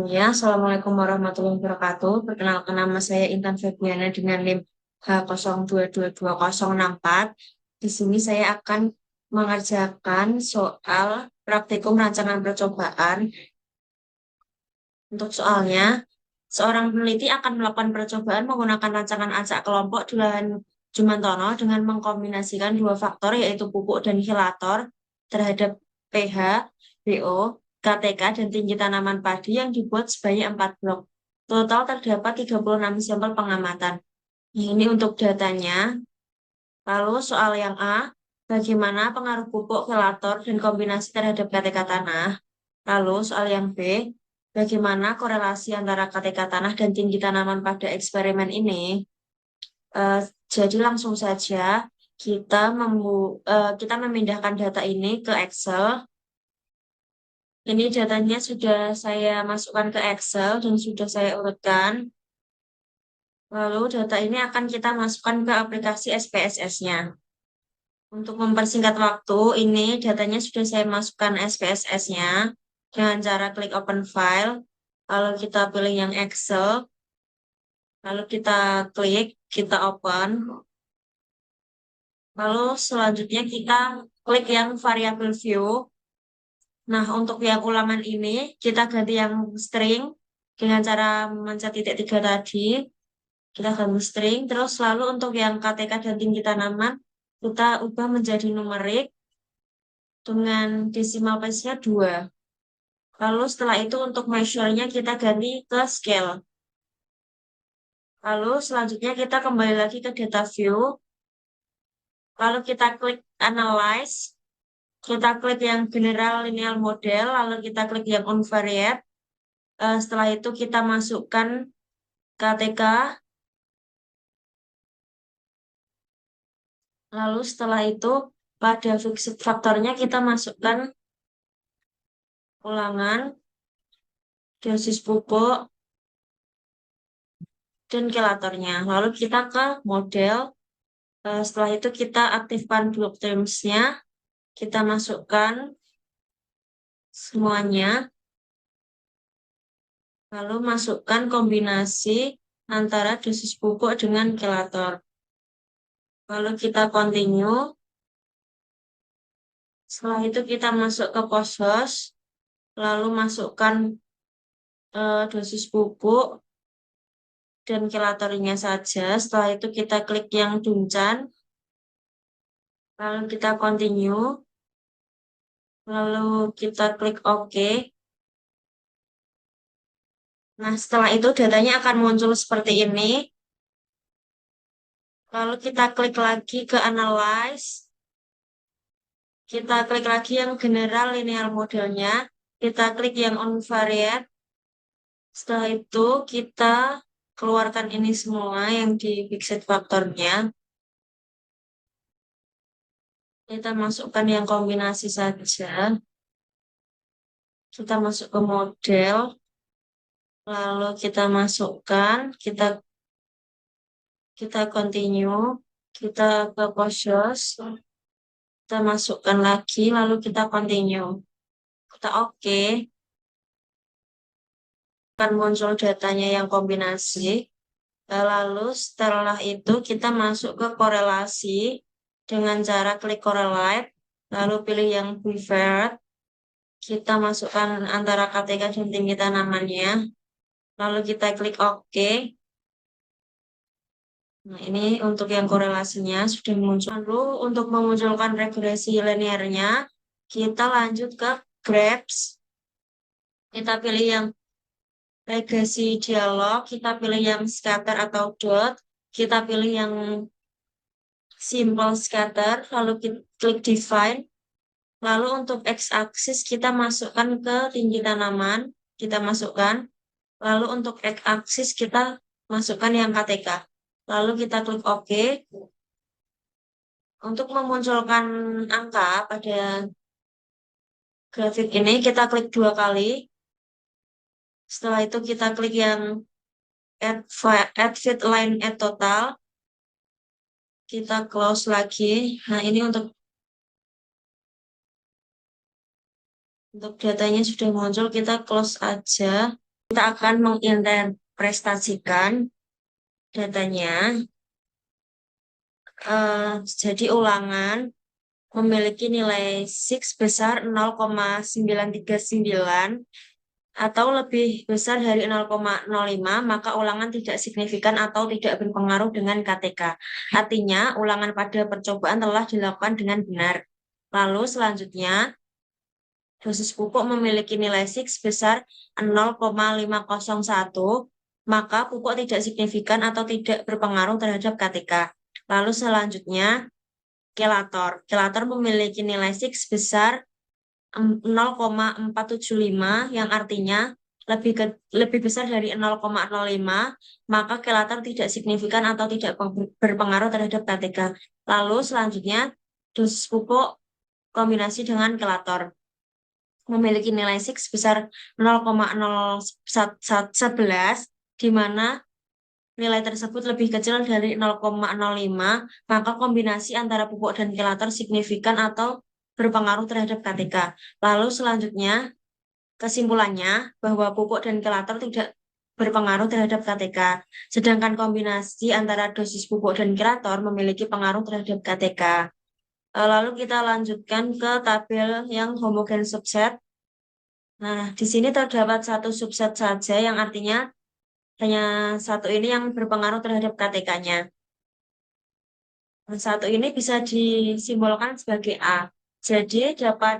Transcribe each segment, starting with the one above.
Ya, Assalamualaikum warahmatullahi wabarakatuh. Perkenalkan nama saya Intan Febriana dengan NIM H02222064. Di sini saya akan mengerjakan soal praktikum rancangan percobaan. Untuk soalnya, seorang peneliti akan melakukan percobaan menggunakan rancangan acak kelompok Dulahan Jumantono dengan mengkombinasikan dua faktor yaitu pupuk dan hilator terhadap pH, BO, KTK, dan tinggi tanaman padi yang dibuat sebanyak 4 blok. Total terdapat 36 sampel pengamatan. Ini untuk datanya. Lalu soal yang A, bagaimana pengaruh pupuk, hilator, dan kombinasi terhadap KTK tanah? Lalu soal yang B, bagaimana korelasi antara KTK tanah dan tinggi tanaman pada eksperimen ini? Eh, jadi langsung saja kita memindahkan data ini ke Excel. Ini datanya sudah saya masukkan ke Excel dan sudah saya urutkan. Lalu data ini akan kita masukkan ke aplikasi SPSS-nya. Untuk mempersingkat waktu, ini datanya sudah saya masukkan SPSS-nya dengan cara klik open file. Lalu kita pilih yang Excel, lalu kita open. Lalu selanjutnya kita klik yang variable view. Nah, untuk yang ulangan ini, kita ganti yang string dengan cara mencet titik tiga tadi. Kita ganti string. Terus lalu untuk yang KTK dan tinggi tanaman, kita ubah menjadi numerik dengan decimal place-nya 2. Lalu setelah itu untuk measure-nya kita ganti ke scale. Lalu selanjutnya kita kembali lagi ke data view. Lalu kita klik analyze. Kita klik yang general linear model. Lalu kita klik yang unvariate. Setelah itu kita masukkan KTK. Lalu setelah itu pada fixed faktornya kita masukkan ulangan, dosis pupuk, dan kelatornya. Lalu kita ke model. Setelah itu kita aktifkan block terms-nya. Kita masukkan semuanya. Lalu masukkan kombinasi antara dosis pupuk dengan kelator. Lalu kita continue. Setelah itu kita masuk ke post lalu masukkan dosis pupuk dan kelatornya saja. Setelah itu kita klik yang Duncan. Lalu kita continue. Lalu kita klik OK. Nah, setelah itu datanya akan muncul seperti ini. Lalu kita klik lagi ke Analyze. Kita klik lagi yang general linear modelnya. Kita klik yang unvariate. Setelah itu kita keluarkan ini semua yang di fixed faktornya. Kita masukkan yang kombinasi saja. Kita masuk ke model. Lalu kita masukkan, kita continue, kita ke post, kita masukkan lagi, lalu kita continue. Kita oke. Akan muncul datanya yang kombinasi. Lalu setelah itu kita masuk ke korelasi dengan cara klik correlate, lalu pilih yang preferred. Kita masukkan antara KTK dan tinggi tanamannya. Lalu kita klik OK. Nah, ini untuk yang korelasinya sudah muncul. Lalu untuk memunculkan regresi linearnya, kita lanjut ke graphs. Kita pilih yang regresi dialog, kita pilih yang scatter atau dot, kita pilih yang simple scatter, lalu kita klik define. Lalu untuk x-axis kita masukkan ke tinggi tanaman, kita masukkan. Lalu untuk x-axis kita masukkan yang KTK. Lalu kita klik OK. Untuk memunculkan angka pada grafik ini kita klik 2 kali. Setelah itu kita klik yang add fit line add total. Kita close lagi. Nah, ini untuk datanya sudah muncul, kita close aja. Kita akan menginterpretasikan datanya. Jadi ulangan memiliki nilai 6 besar 0,939 atau lebih besar dari 0,05, maka ulangan tidak signifikan atau tidak berpengaruh dengan KTK. Artinya, ulangan pada percobaan telah dilakukan dengan benar. Lalu selanjutnya, dosis pupuk memiliki nilai 6 besar 0,501, maka pupuk tidak signifikan atau tidak berpengaruh terhadap KTK. Lalu selanjutnya, kelator. Kelator memiliki nilai 6 besar 0,475 yang artinya lebih besar dari 0,05, maka kelator tidak signifikan atau tidak berpengaruh terhadap KTK. Lalu selanjutnya dosis pupuk kombinasi dengan kelator memiliki nilai 6 besar 0,011, di mana nilai tersebut lebih kecil dari 0,05, maka kombinasi antara pupuk dan kelator signifikan atau berpengaruh terhadap KTK. Lalu selanjutnya, kesimpulannya bahwa pupuk dan kelator tidak berpengaruh terhadap KTK, sedangkan kombinasi antara dosis pupuk dan kelator memiliki pengaruh terhadap KTK. Lalu kita lanjutkan ke tabel yang homogen subset. Nah, di sini terdapat satu subset saja yang artinya hanya satu ini yang berpengaruh terhadap KTK-nya. Satu ini bisa disimbolkan sebagai A. Jadi dapat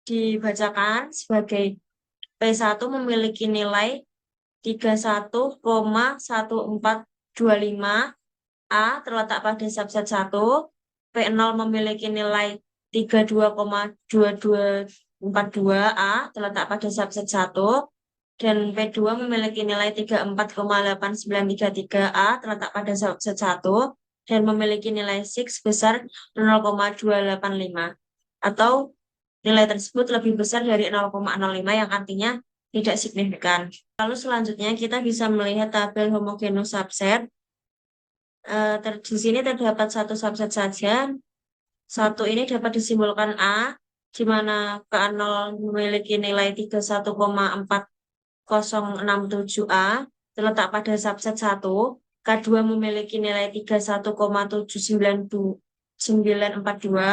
dibacakan sebagai P1 memiliki nilai 31,1425 A terletak pada subset 1, P0 memiliki nilai 32,2242 A terletak pada subset 1, dan P2 memiliki nilai 34,8933 A terletak pada subset 1, dan memiliki nilai 6 besar 0,285. Atau nilai tersebut lebih besar dari 0,05 yang artinya tidak signifikan. Lalu selanjutnya kita bisa melihat tabel homogenus subset. Di sini terdapat satu subset saja. Satu ini dapat disimbolkan A, di mana K0 memiliki nilai 31,4067 A, terletak pada subset 1. K2 memiliki nilai 31,792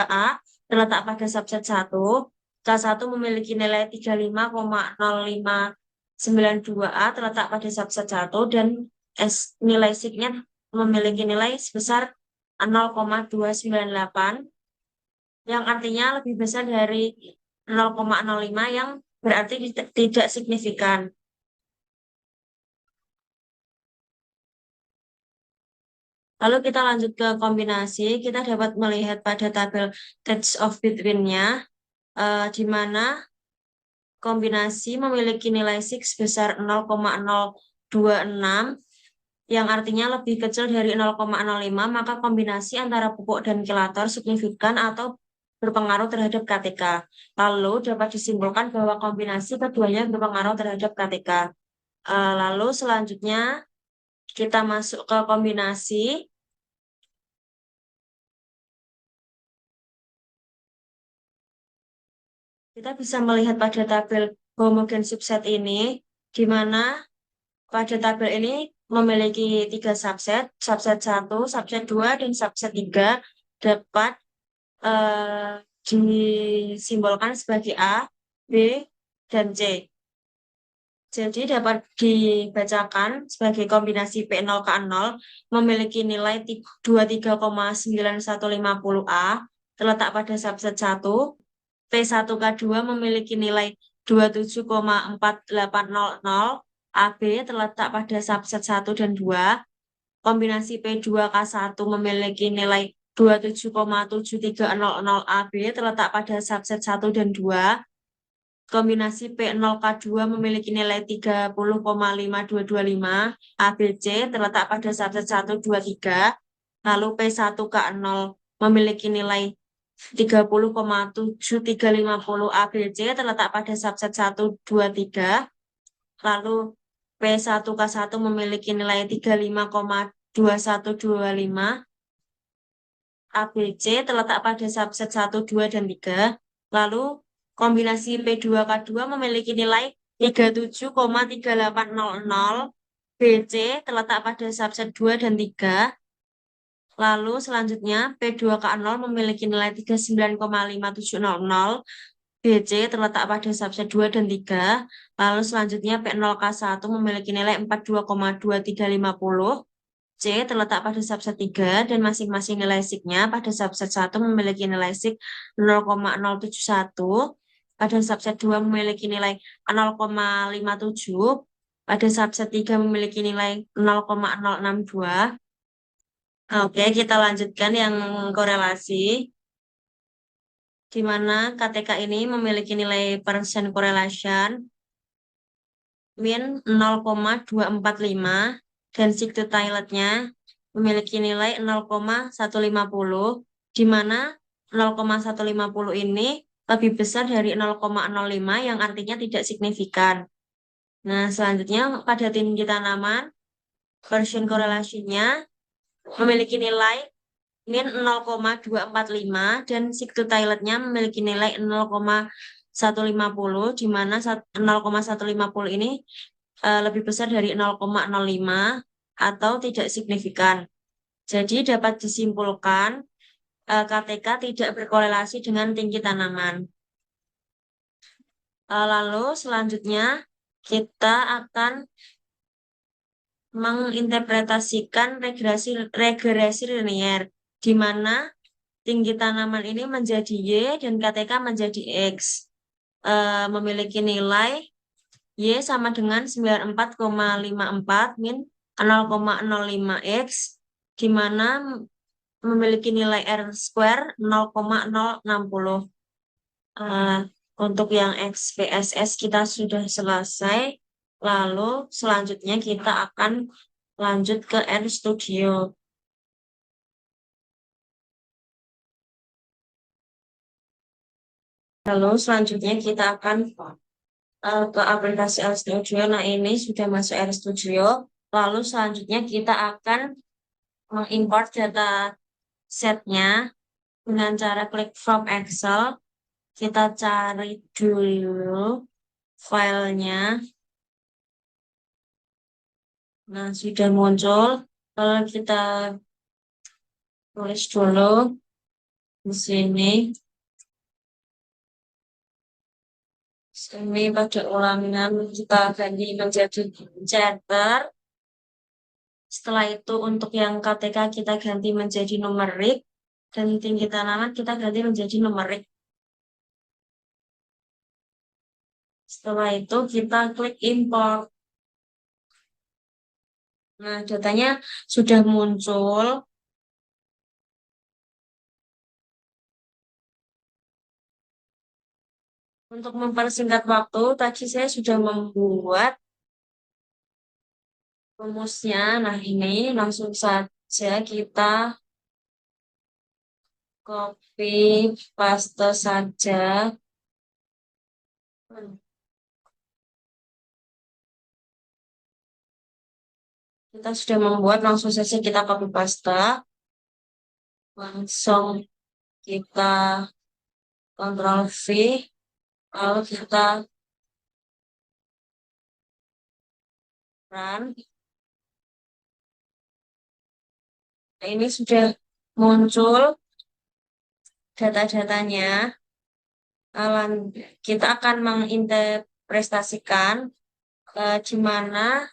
A, terletak pada subset 1. K1 memiliki nilai 35,0592 A, terletak pada subset 1. Dan nilai signya memiliki nilai sebesar 0,298, yang artinya lebih besar dari 0,05 yang berarti tidak signifikan. Lalu kita lanjut ke kombinasi, kita dapat melihat pada tabel touch of between-nya, di mana kombinasi memiliki nilai 6 besar 0,026, yang artinya lebih kecil dari 0,05, maka kombinasi antara pupuk dan kelator signifikan atau berpengaruh terhadap KTK. Lalu dapat disimpulkan bahwa kombinasi keduanya berpengaruh terhadap KTK. Lalu selanjutnya kita masuk ke kombinasi. Kita bisa melihat pada tabel homogen subset ini, di mana pada tabel ini memiliki 3 subset, subset 1, subset 2, dan subset 3 dapat disimbolkan sebagai A, B, dan C. Jadi dapat dibacakan sebagai kombinasi P0K0 memiliki nilai 23,9150 A terletak pada subset 1. P1K2 memiliki nilai 27,4800 AB terletak pada subset 1 dan 2. Kombinasi P2K1 memiliki nilai 27,7300 AB terletak pada subset 1 dan 2. Kombinasi P0K2 memiliki nilai 30,5225 ABC terletak pada subset 1, 2, 3. Lalu P1K0 memiliki nilai 30,7350 ABC terletak pada subset 1, 2, 3. Lalu P1K1 memiliki nilai 35,2125 ABC terletak pada subset 1, 2, dan 3. Lalu kombinasi P2K2 memiliki nilai 37,3800. BC terletak pada subset 2 dan 3. Lalu selanjutnya P2K0 memiliki nilai 39,5700. BC terletak pada subset 2 dan 3. Lalu selanjutnya P0K1 memiliki nilai 42,2350. C terletak pada subset 3 dan masing-masing nilai signya pada subset 1 memiliki nilai sig 0,071. Pada subset 2 memiliki nilai 0,57. Pada subset 3 memiliki nilai 0,062. Oke, kita lanjutkan yang korelasi, di mana KTK ini memiliki nilai percent correlation min 0,245 dan sig to toiletnya memiliki nilai 0,150, di mana 0,150 ini lebih besar dari 0,05 yang artinya tidak signifikan. Nah, selanjutnya pada tinggi tanaman, Persian korelasinya memiliki nilai min 0,245 dan sig to toiletnya memiliki nilai 0,150, di mana 0,150 ini lebih besar dari 0,05 atau tidak signifikan. Jadi dapat disimpulkan KTK tidak berkorelasi dengan tinggi tanaman. Lalu selanjutnya kita akan menginterpretasikan regresi linear, di mana tinggi tanaman ini menjadi Y dan KTK menjadi X. Memiliki nilai Y sama dengan 94,54 min 0,05X, di mana memiliki nilai R square 0,060. Untuk yang XPSS kita sudah selesai. Lalu selanjutnya kita akan lanjut ke RStudio. Lalu selanjutnya kita akan ke aplikasi RStudio. Nah, ini sudah masuk RStudio. Lalu selanjutnya kita akan mengimport data setnya dengan cara klik from Excel. Kita cari dulu filenya. Nah, sudah muncul. Lalu kita tulis dulu di sini. Ini pada ulangan kita ganti menjadi chapter. Setelah itu untuk yang KTK kita ganti menjadi numerik. Dan tinggi tanaman kita ganti menjadi numerik. Setelah itu kita klik import. Nah, datanya sudah muncul. Untuk mempersingkat waktu, tadi saya sudah membuat rumusnya. Nah, ini langsung saja kita copy paste saja. Kita sudah membuat, langsung saja kita copy paste. Langsung kita Ctrl V, lalu kita run. Nah, ini sudah muncul data-datanya. Kita akan menginterpretasikan di mana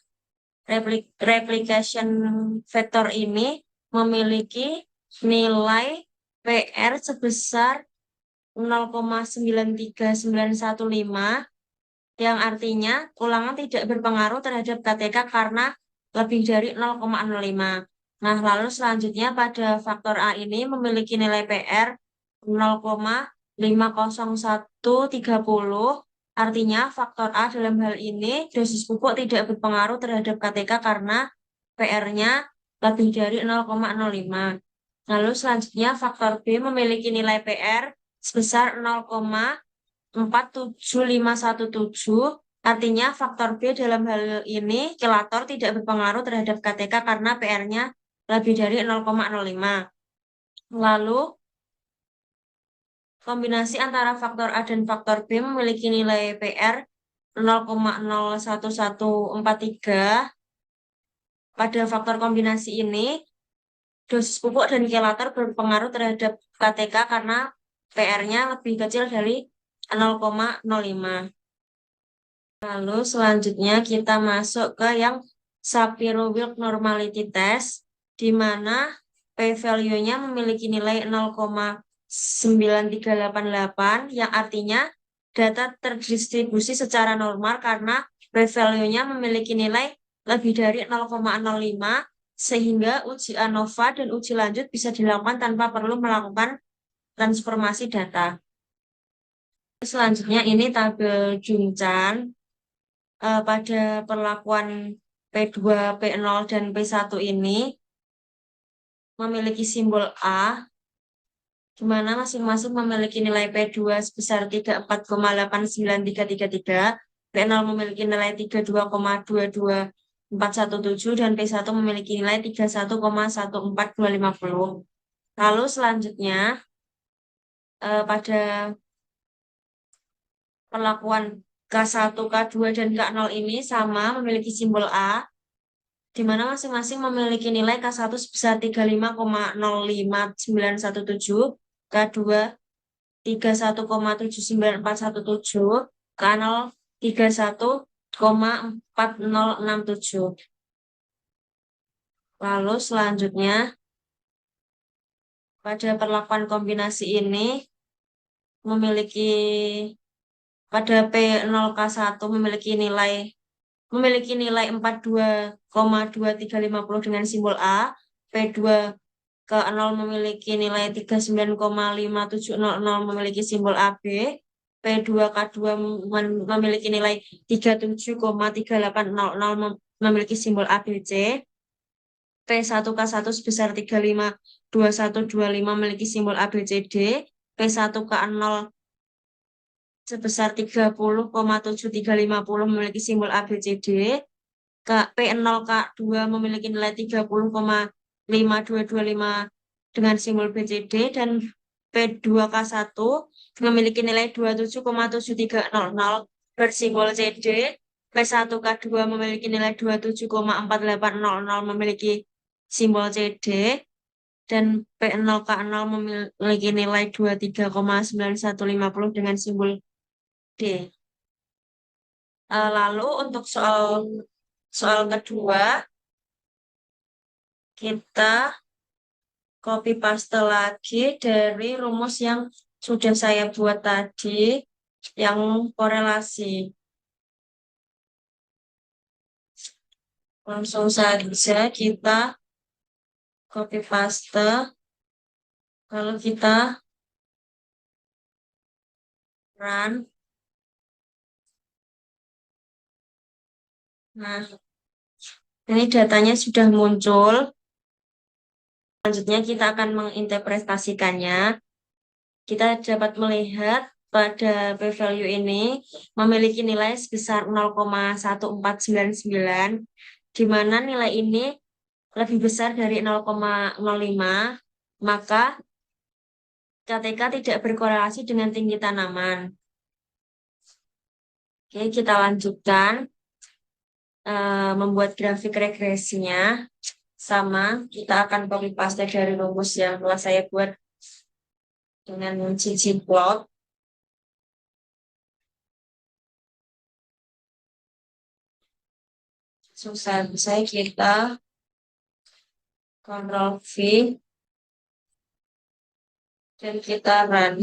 replication vector ini memiliki nilai PR sebesar 0,93915, yang artinya ulangan tidak berpengaruh terhadap KTK karena lebih dari 0,05. Nah, lalu selanjutnya pada faktor A ini memiliki nilai PR 0,50130. Artinya faktor A dalam hal ini dosis pupuk tidak berpengaruh terhadap KTK karena PR-nya lebih dari 0,05. Lalu selanjutnya faktor B memiliki nilai PR sebesar 0,47517. Artinya faktor B dalam hal ini kelator tidak berpengaruh terhadap KTK karena PR-nya lebih dari 0,05. Lalu kombinasi antara faktor A dan faktor B memiliki nilai PR 0,01143. Pada faktor kombinasi ini, dosis pupuk dan kelater berpengaruh terhadap KTK karena PR-nya lebih kecil dari 0,05. Lalu selanjutnya kita masuk ke yang Shapiro-Wilk Normality Test, di mana p-value-nya memiliki nilai 0,9388, yang artinya data terdistribusi secara normal karena p-value-nya memiliki nilai lebih dari 0,05, sehingga uji ANOVA dan uji lanjut bisa dilakukan tanpa perlu melakukan transformasi data. Selanjutnya ini tabel Jungchan. Pada perlakuan P2, P0, dan P1 ini memiliki simbol A, di mana masing-masing memiliki nilai P2 sebesar 34,8933, P0 memiliki nilai 32,22417, dan P1 memiliki nilai 31,14250. Lalu selanjutnya, pada perlakuan K1, K2, dan K0 ini sama memiliki simbol A, di mana masing-masing memiliki nilai K1 sebesar 35,05917, K2 31,79417, K0 31,4067. Lalu selanjutnya, pada perlakuan kombinasi ini memiliki pada P0K1 memiliki nilai 42,2350 dengan simbol A, P2 ke 0 memiliki nilai 39,5700 memiliki simbol AB, P2K2 memiliki nilai 37,3800 memiliki simbol ABC, P1K1 sebesar 352125 memiliki simbol ABCD, P1K0 sebesar 30,7350 memiliki simbol ABCD, P0K2 memiliki nilai 30,5225 dengan simbol BCD, dan P2K1 memiliki nilai 27,7300 bersimbol CD, P1K2 memiliki nilai 27,4800 memiliki simbol CD, dan P0K0 memiliki nilai 23,9150 dengan simbol D. Lalu untuk soal kedua, kita copy paste lagi dari rumus yang sudah saya buat tadi, yang korelasi. Langsung saja kita copy paste, lalu kita run. Nah, ini datanya sudah muncul. Selanjutnya kita akan menginterpretasikannya. Kita dapat melihat pada p-value ini memiliki nilai sebesar 0,1499, di mana nilai ini lebih besar dari 0,05, maka KTK tidak berkorelasi dengan tinggi tanaman. Oke, kita lanjutkan membuat grafik regresinya. Sama, kita akan copy paste dari rumus yang telah saya buat dengan ggplot. Susah saya kita Ctrl V dan kita run.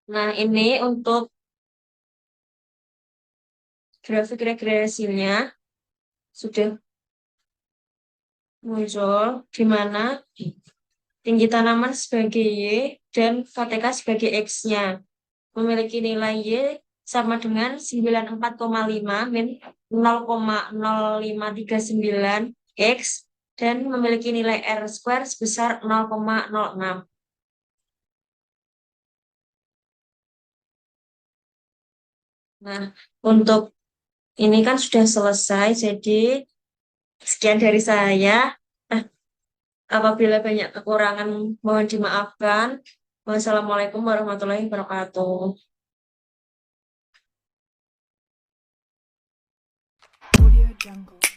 Nah, ini untuk grafik regresinya sudah muncul, di mana tinggi tanaman sebagai Y dan KTK sebagai X-nya. Memiliki nilai Y sama dengan 94,5 min 0,0539 X, dan memiliki nilai R square sebesar 0,06. Nah, untuk ini kan sudah selesai, jadi sekian dari saya. Apabila banyak kekurangan, mohon dimaafkan. Wassalamualaikum warahmatullahi wabarakatuh. Audio Jungle.